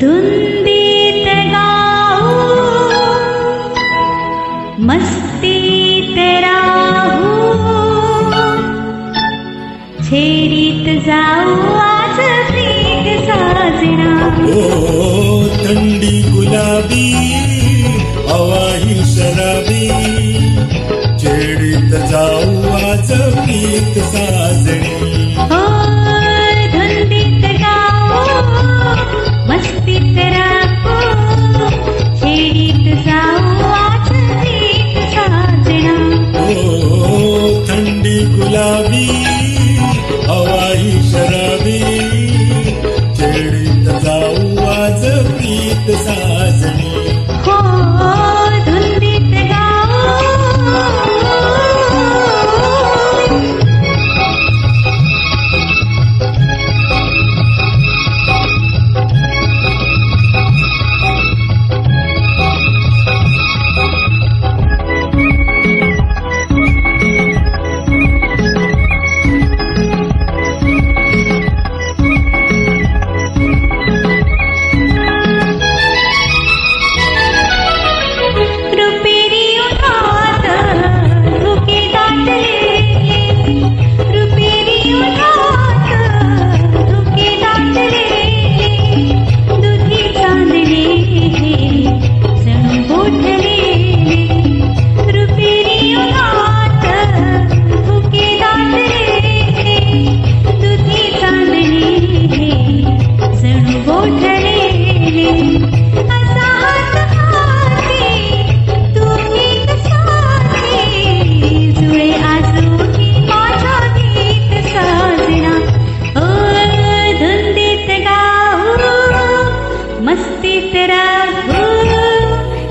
धुंदीत गाऊ मस्तीत राहू छेडीत जाऊ आज प्रीत साजना थंडी गुलाबी हवाही शराबी छेडीत जाऊ आज प्रीत साजणी धुंदीत गाऊ मस्तीत राहू छेडीत जाऊ आज प्रीत साजना थंडी गुलाबी हवाई शराबी छेडीत जाऊ आज प्रीत साजणी हो धुंदीत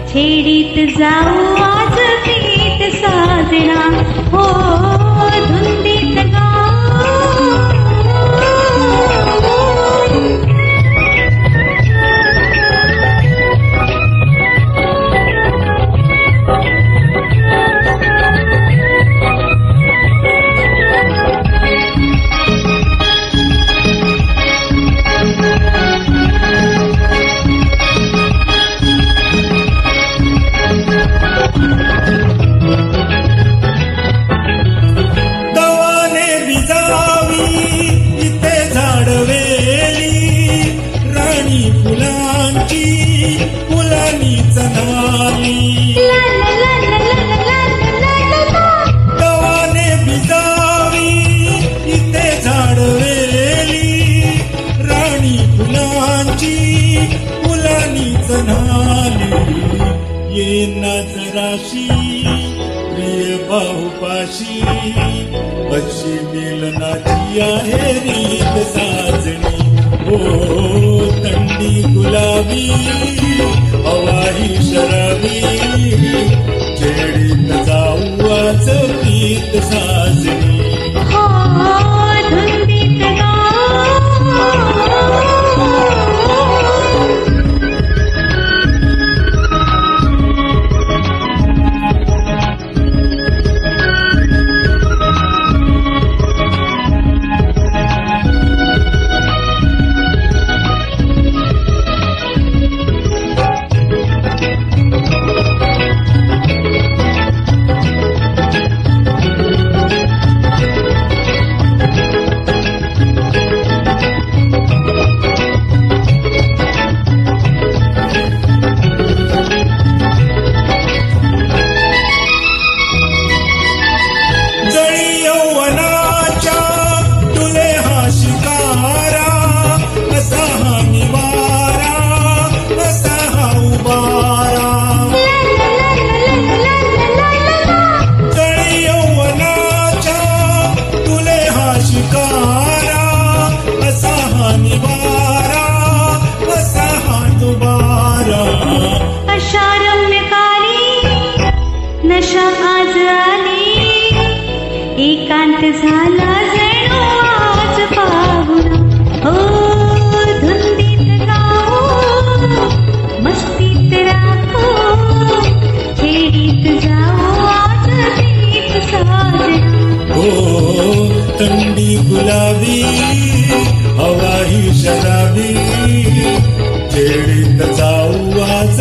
छेडीत जाऊ आज प्रीत साजना हो धुंदीत गव्हाने भिजावी इथे झाडवेली राणी फुलांची फुलांनीच न्हाली ये नजराशी प्रिय भाऊपाशी अशी मिलनाची आहे रीत साजणी हो थंडी गुलाबी हवाही शराबी छेडीत जाऊ आज प्रीत साजणी हो धुंदीत खेडीत जाऊ आज